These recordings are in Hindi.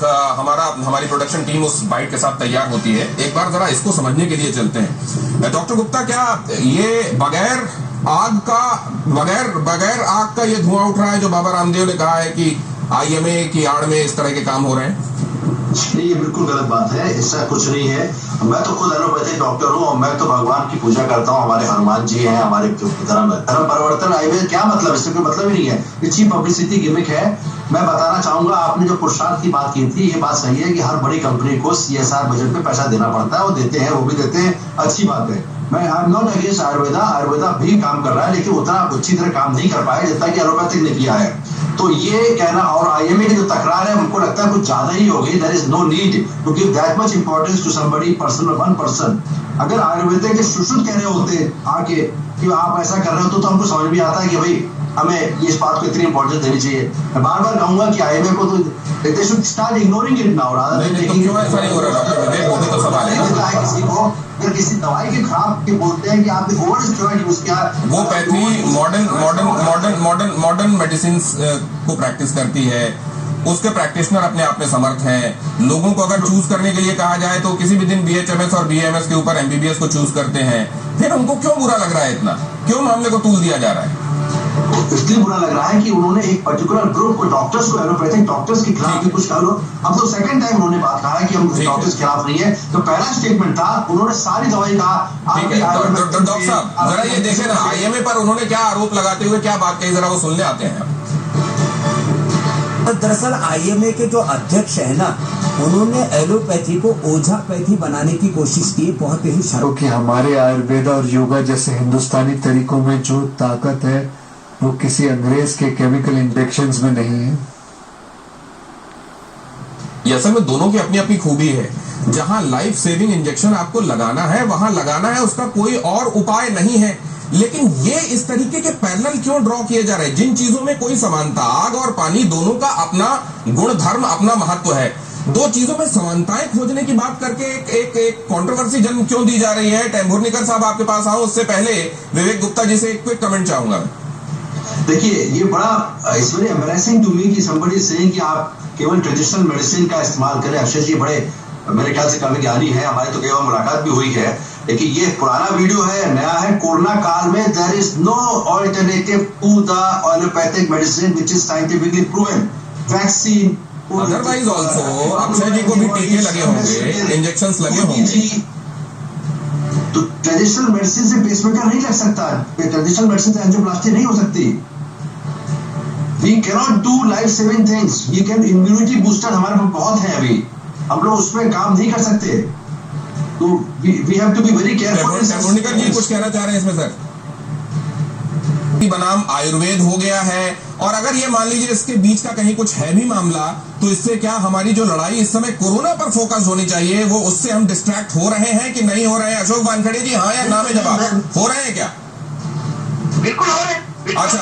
हमारी प्रोडक्शन टीम उस बाइट के साथ तैयार होती है। एक बार जरा इसको समझने के लिए चलते हैं। डॉक्टर गुप्ता, क्या ये बगैर आग का ये धुआं उठ रहा है जो बाबा रामदेव ने कहा है कि आईएमए की आड़ में इस तरह के काम हो रहे हैं? नहीं, ये बिल्कुल गलत बात है। ऐसा कुछ नहीं है। मैं तो खुद एलोपैथिक डॉक्टर हूँ और मैं तो भगवान की पूजा करता हूँ। हमारे हनुमान जी हैं, हमारे धर्म परिवर्तन आयुर्वेद क्या मतलब, इससे कोई मतलब ही नहीं है। ये चीप पब्लिसिटी गिमिक है। मैं बताना चाहूंगा, आपने जो पुरुषार्थ की बात की थी, ये बात सही है कि हर बड़ी कंपनी को CSR बजट में पैसा देना पड़ता है। वो देते हैं, वो भी देते हैं, अच्छी बात है। मैं I am not against Ayurveda भी काम कर रहा है, लेकिन उतना अच्छी तरह काम नहीं कर पाया जितना कि एलोपैथिक ने किया है। तो ये कहना, और आईएमए की जो तकरार है, हमको लगता है कुछ ज्यादा ही हो गई। There is no need to give that much importance to somebody person, one person. अगर आयुर्वेदिक के सुश्रुत कह रहे होते आके कि आप ऐसा कर रहे हो, तो हमको समझ में आता है कि भाई हमें इस बात को इतनी इंपॉर्टेंस देनी चाहिए। मैं बार बार कहूंगा कि आईएमए को तो they should start ignoring it now rather than taking किसी को। अगर किसी दवाई के खराब के बोलते हैं कि आपने ओवर स्टेरॉइड यूज किया, वो पैथी मॉडर्न मेडिसिन को प्रैक्टिस करती है, उसके प्रैक्टिशनर अपने आप में समर्थ हैं। लोगों को अगर चूज करने के लिए कहा जाए तो किसी भी दिन BHMS और BAMS के ऊपर MBBS को चूज करते हैं। फिर उनको क्यों बुरा लग रहा है इतना? क्यों मामले को तूल दिया जा रहा है? इसलिए बुरा लग रहा है कि उन्होंने एक पर्टिकुलर ग्रुप को, डॉक्टर्स को, एलोपैथिक डॉक्टर्स के खिलाफ भी कुछ कर लो। अब तो सेकंड टाइम उन्होंने बात कहा है कि हम डॉक्टर्स के खिलाफ नहीं है। तो पहला स्टेटमेंट था, उन्होंने सारी दवाई कहा। डॉक्टर साहब जरा ये देखें ना, IMA पर उन्होंने क्या आरोप लगाते हुए क्या बात कही, जरा वो सुनने आते हैं। दरअसल IMA के जो अध्यक्ष है ना, उन्होंने एलोपैथी को ओझापैथी बनाने की कोशिश की। बहुत ही क्योंकि हमारे आयुर्वेदा और योगा जैसे हिंदुस्तानी तरीकों में जो ताकत है वो किसी अंग्रेज के केमिकल इंजेक्शंस में नहीं है। ये असल में दोनों की अपनी अपनी खूबी है। जहां लाइफ सेविंग इंजेक्शन आपको लगाना है वहां लगाना है, उसका कोई और उपाय नहीं है। लेकिन ये इस तरीके के पैरेलल क्यों ड्रॉ किए जा रहे हैं जिन चीजों में कोई समानता, आग और पानी दोनों का अपना गुण धर्म, अपना महत्व है। दो चीजों में समानताएं खोजने की बात करके एक कंट्रोवर्सी जन्म क्यों दी जा रही है? टेम्भुर्निकर साहब आपके पास आओ, उससे पहले विवेक गुप्ता जी से एक क्विक कमेंट चाहूंगा। देखिए, ये बड़ा it's very embarrassing to me कि समबडी इज सेइंग कि आप केवल ट्रेडिशनल मेडिसिन का इस्तेमाल करें। अक्षय जी बड़े मेरे ख्याल से काफी ज्ञानी है, हमारी तो कई बार मुलाकात भी हुई है। लेकिन ये पुराना वीडियो है, नया है। कोरोना काल में there is no alternative to the allopathic medicine which is scientifically proven. Vaccine, otherwise also Akshay ji को भी टीके लगे होंगे, इंजेक्शंस लगे होंगे। तो ट्रेडिशनल मेडिसिन से पेसमेकर नहीं लग सकता, ट्रेडिशनल मेडिसिन से एंजियोप्लास्टी नहीं हो सकती। We cannot do life saving things. We can immunity booster हमारे पास बहुत है, अभी हम लोग उसमें काम नहीं कर सकते। तो we have to be very careful. Tembhurnikar ji कुछ कहना चाह रहे हैं इसमें सर? बनाम आयुर्वेद हो गया है, और अगर ये मान लीजिए इसके बीच का कहीं कुछ है भी मामला, तो इससे क्या हमारी जो लड़ाई इस समय कोरोना पर फोकस होनी चाहिए, वो उससे हम डिस्ट्रैक्ट हो रहे हैं कि नहीं हो रहे हैं? अशोक वानखेड़े जी, हाँ या ना में जवाब। हो रहे हैं क्या? बिल्कुल हो रहे हैं। अच्छा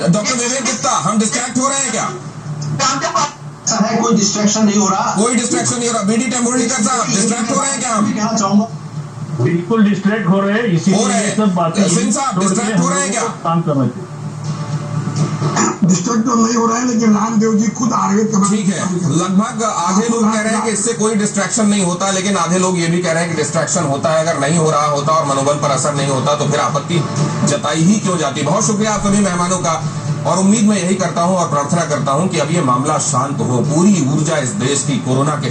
डॉक्टर विवेक गुप्ता, हम डिस्ट्रैक्ट हो रहे हैं क्या? है, कोई डिस्ट्रैक्शन नहीं हो रहा। कोई डिस्ट्रैक्शन नहीं हो रहा। बीडी टेम्भुर्निकर साहब, डिस्ट्रैक्ट हो रहे हैं क्या हम? कहना चाहूंगा, बिल्कुल डिस्ट्रैक्ट हो रहे हैं। इसीलिए सब बातें सिंह साहब डिस्ट्रैक्ट हो रहे हैं क्या? काम कर रहे थे। डिस्ट्रैक्ट तो नहीं हो रहा है, लेकिन रामदेव जी खुद आयुर्वेद, ठीक है, लगभग आधे लोग कह रहे हैं कि इससे कोई डिस्ट्रैक्शन नहीं होता, लेकिन आधे लोग ये भी कह रहे हैं कि डिस्ट्रैक्शन होता है। अगर नहीं हो रहा होता और मनोबल पर असर नहीं होता तो फिर आपत्ति जताई ही क्यों जाती? बहुत शुक्रिया आप सभी मेहमानों का, और उम्मीद मैं यही करता हूं और प्रार्थना करता हूं कि अब ये मामला शांत हो। पूरी ऊर्जा इस देश की कोरोना के